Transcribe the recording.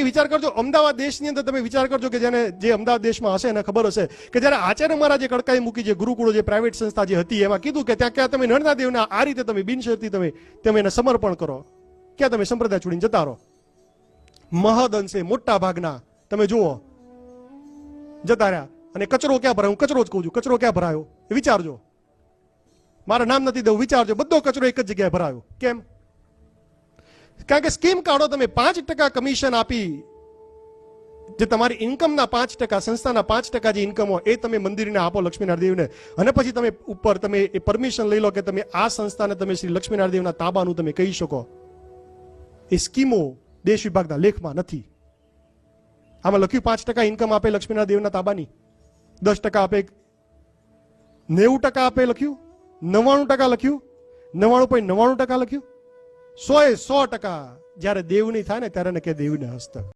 વિચાર કરજો, અમદાવાદ દેશની અંદર તમે વિચાર કરજો કે જે અમદાવાદ દેશમાં હશે એને ખબર હશે કે જ્યારે આચાર્ય મહારાજે કડકાઈ મૂકી, જે ગુરુકુળો, જે પ્રાઇવેટ સંસ્થા જે હતી, એમાં કીધું કે ત્યાં ક્યાં તમે નળના દેવને આ રીતે તમે બિનશરતી તમે એને સમર્પણ કરો, ક્યાં તમે સંપ્રદાય છોડીને જતા રહો. મહદ અંશે મોટા ભાગના તમે જુઓ જતા રહ્યા. અને કચરો ક્યાં ભરાયો? હું કચરો જ કહું છું. કચરો ક્યાં ભરાયો એ વિચારજો. મારા નામ નથી દેવું, વિચારજો. બધો કચરો એક જ જગ્યાએ ભરાયો. કેમ? કારણ કે સ્કીમ કાઢો તમે. 5% કમિશન આપી, જે તમારી ઇન્કમના 5%, સંસ્થાના 5% જે ઇન્કમ હોય એ તમે મંદિરને આપો, લક્ષ્મીનારાયણ દેવને. અને પછી તમે ઉપર તમે એ પરમિશન લઈ લો કે તમે આ સંસ્થાને તમે શ્રી લક્ષ્મીનારાયણ દેવના તાબાનું તમે કહી શકો. એ સ્કીમો દેશ વિભાગના લેખમાં નથી. આમાં લખ્યું 5% ઇન્કમ આપે લક્ષ્મીનારાયણ દેવના તાબાની, 10% આપે, 90% આપે લખ્યું, 99% લખ્યું, 99.99% લખ્યું, 100% જ્યારે દેવની થાય ને ત્યારે કે દેવને હસ્તક.